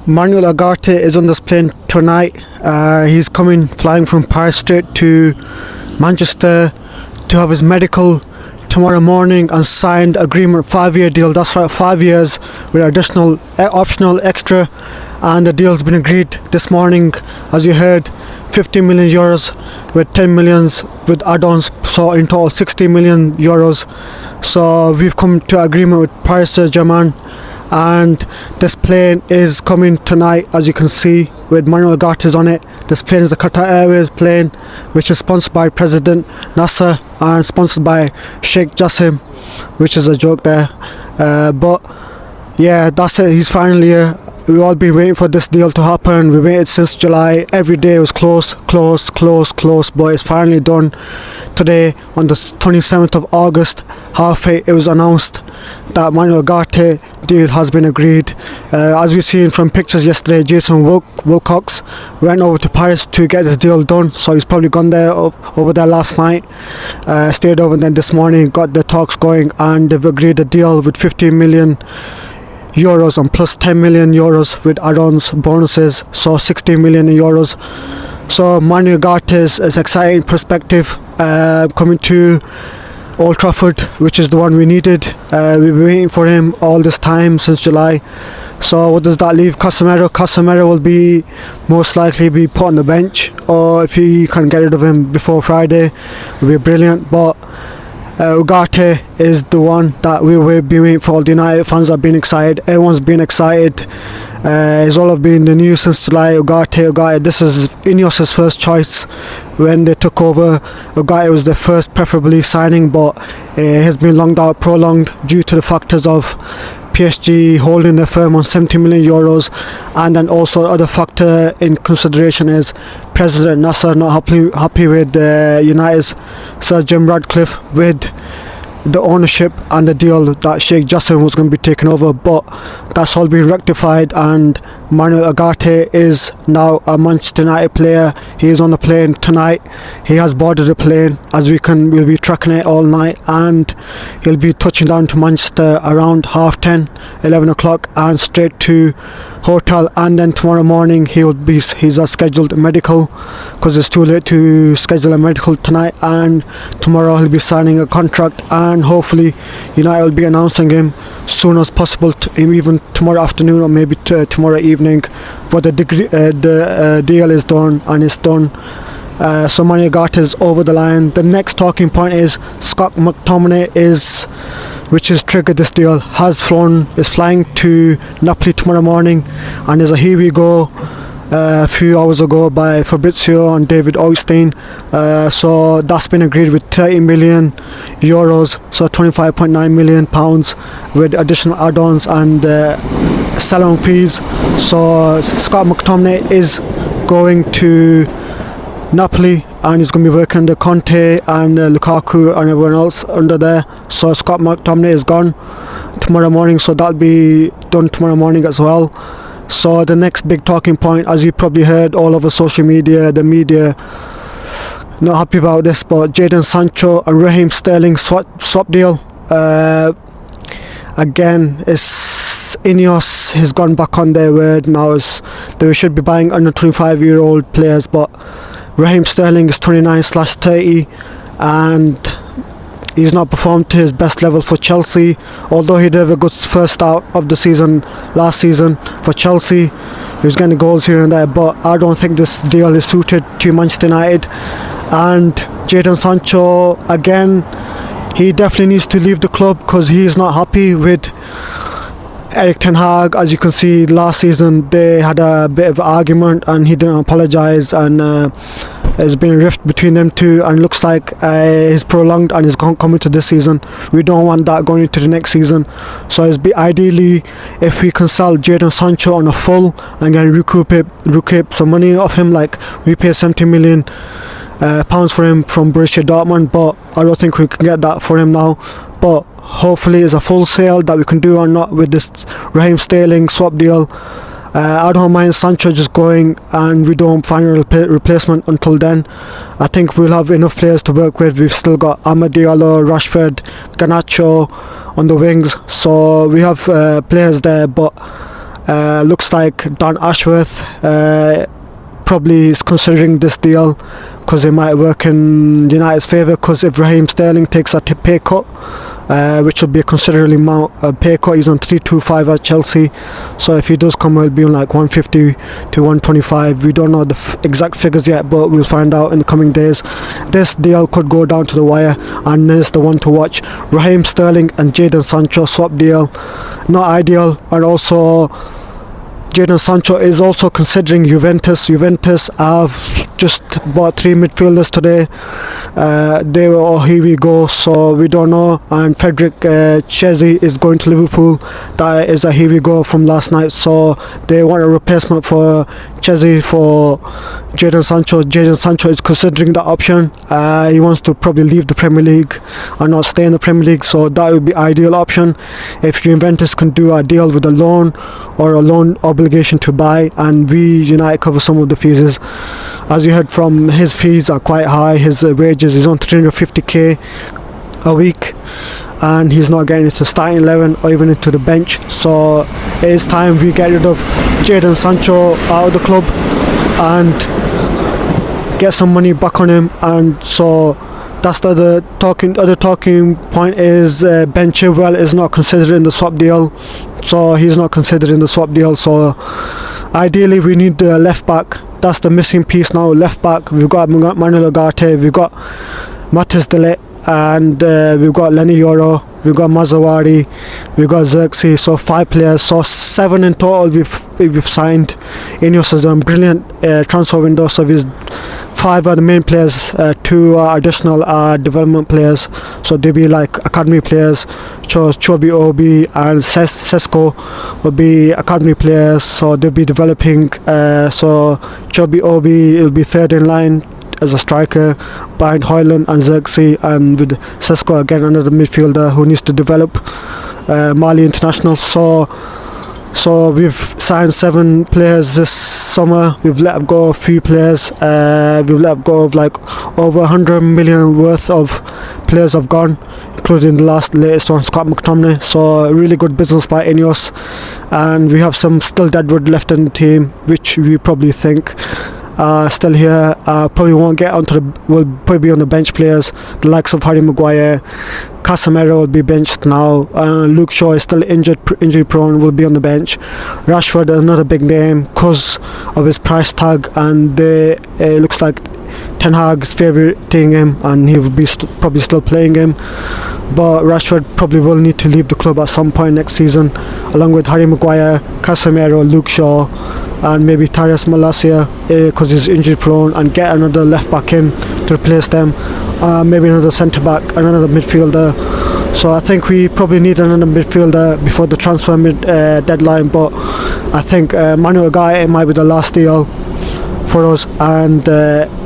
Manuel Ugarte is on this plane tonight. He's flying from Paris straight to Manchester to have his medical tomorrow morning and signed agreement, 5-year deal. That's right, 5 years with additional optional extra, and the deal's been agreed this morning. As you heard, 50 million euros with 10 millions with add-ons, so in total 60 million euros. So we've come to agreement with Paris Saint-Germain, and this plane is coming tonight, as you can see, with Manuel Ugarte on it. This plane is a Qatar Airways plane, which is sponsored by President Nasser and sponsored by Sheikh Jassim, which is a joke there. But yeah, that's it. He's finally here. We've all been waiting for this deal to happen. We waited since July. Every day was close, but it's finally done. Today, on the 27th of August, half 8, it was announced that Manuel Ugarte deal has been agreed. As we've seen from pictures yesterday, Jason Wilcox went over to Paris to get this deal done, so he's probably gone there over there last night, stayed over, and then this morning got the talks going, and they've agreed a deal with 15 million euros and plus 10 million euros with add-ons, bonuses, so 60 million euros. So Manuel Ugarte is exciting perspective, coming to Old Trafford, which is the one we needed. We've been waiting for him all this time since July. So what does that leave Casemiro will be most likely be put on the bench, or if you can get rid of him before Friday, it will be brilliant. But Ugarte is the one that we've been waiting for. All the United fans have been excited. Everyone's been excited. It's all have been in the news since July. Ugarte. This is Ineos' first choice when they took over. Ugarte was their first preferably signing, but it has been prolonged due to the factors of PSG holding their firm on 70 million euros, and then also other factor in consideration is President Nasser not happy with United's Sir Jim Ratcliffe with the ownership and the deal that Sheikh Jassim was going to be taking over. But that's all been rectified, and Manuel Ugarte is now a Manchester United player. He is on the plane tonight. He has boarded the plane, as we'll be tracking it all night, and he'll be touching down to Manchester around 10:30, 11 o'clock, and straight to hotel. And then tomorrow morning he's a scheduled medical, because it's too late to schedule a medical tonight, and tomorrow he'll be signing a contract, and hopefully United will be announcing him soon as possible, even tomorrow afternoon or maybe tomorrow evening. But the deal is done, and it's done. So Manuel Ugarte is over the line. The next talking point is Scott McTominay which has triggered this deal, is flying to Napoli tomorrow morning, and there's a here we go a few hours ago by Fabrizio and David Oystein. So that's been agreed with 30 million euros, so 25.9 million pounds with additional add-ons and sell-on fees. So Scott McTominay is going to Napoli, and he's going to be working under Conte and Lukaku and everyone else under there. So Scott McTominay is gone tomorrow morning, so that'll be done tomorrow morning as well. So the next big talking point, as you probably heard all over social media, the media not happy about this, but Jadon Sancho and Raheem Sterling swap deal. Again, it's Ineos has gone back on their word now. They should be buying under 25-year-old players, but Raheem Sterling is 29/30, and he's not performed to his best level for Chelsea, although he did have a good first start of the season last season for Chelsea. He was getting goals here and there, but I don't think this deal is suited to Manchester United. And Jadon Sancho, again, he definitely needs to leave the club, because he is not happy with Erik Ten Hag. As you can see, last season they had a bit of argument and he didn't apologise, and there's been a rift between them two, and looks like it's prolonged and is coming to this season. We don't want that going into the next season. So it's ideally if we can sell Jadon Sancho on a full and then recoup some money off him, like we pay 70 million pounds for him from Borussia Dortmund, but I don't think we can get that for him now. But hopefully it's a full sale that we can do, or not with this Raheem Sterling swap deal. I don't mind Sancho just going and we don't find a replacement until then. I think we'll have enough players to work with. We've still got Amad Diallo, Rashford, Garnacho on the wings, so we have players there. But Looks like Don Ashworth probably is considering this deal because it might work in United's favour, because if Raheem Sterling takes a pay cut, which will be a considerable amount of pay cut, he's on 325 at Chelsea, so if he does come, he'll be on like 150 to 125. We don't know the exact figures yet, but we'll find out in the coming days. This deal could go down to the wire, and is the one to watch. Raheem Sterling and Jadon Sancho swap deal, not ideal. And also Jadon Sancho is also considering Juventus. Juventus have just bought 3 midfielders today. They were, oh, here we go, so we don't know. And Frederick Chesney is going to Liverpool. That is a here we go from last night, so they want a replacement for Chesney for Jadon Sancho. Jadon Sancho is considering that option. He wants to probably leave the Premier League and not stay in the Premier League, so that would be ideal option if Juventus can do a deal with a loan or a loan obligation to buy, and we United cover some of the fees. As you heard from, his fees are quite high. His wages is on 350k a week, and he's not getting into starting 11 or even into the bench. So it is time we get rid of Jadon Sancho out of the club and get some money back on him. And so that's the other talking point is Ben Chilwell is not considered in the swap deal, so he's not considered in the swap deal. So ideally we need the left back. That's the missing piece now, left back. We've got Manuel Ugarte, we've got Matis Delit, and we've got Lenny Yoro, we've got Mazawari, we've got Xerxes. So 5 players, so 7 in total we've signed. Ineos has done brilliant transfer window, so we've 5 are the main players, 2 are additional development players, so they'll be like academy players. Chobi Obi and Sesko will be academy players, so they'll be developing. So Chobi Obi will be third in line as a striker behind Højlund and Xerxes, and with Sesko again another midfielder who needs to develop, Mali international. So we've signed 7 players this summer. We've let go of a few players. We've let go of like over 100 million worth of players have gone, including the latest one, Scott McTominay. So really good business by Ineos, and we have some still deadwood left in the team, which we probably think still here. Probably won't get onto will probably be on the bench players. The likes of Harry Maguire, Casemiro will be benched now. Luke Shaw is still injury prone, will be on the bench. Rashford, another big name because of his price tag, and it looks like Ten Hag's favouring him, and he will be probably still playing him. But Rashford probably will need to leave the club at some point next season, along with Harry Maguire, Casemiro, Luke Shaw, and maybe Tyrese Malacia because he's injury prone, and get another left back in to replace them. Maybe another centre back and another midfielder. So I think we probably need another midfielder before the transfer deadline, but I think Manuel Ugarte might be the last deal for us, and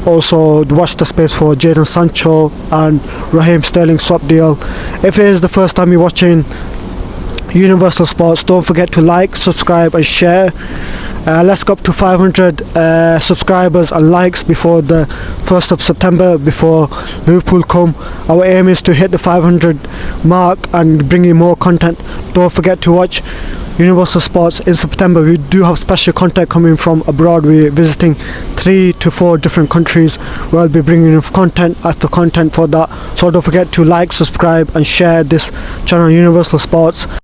also watch the space for Jadon Sancho and Raheem Sterling swap deal. If it is the first time you're watching Universal Sports, don't forget to like, subscribe and share. Let's go up to 500 subscribers and likes before the 1st of September, before Liverpool come. Our aim is to hit the 500 mark and bring you more content. Don't forget to watch Universal Sports in September. We do have special content coming from abroad. We're visiting 3 to 4 different countries where I'll be bringing you content after content for that. So don't forget to like, subscribe and share this channel, Universal Sports.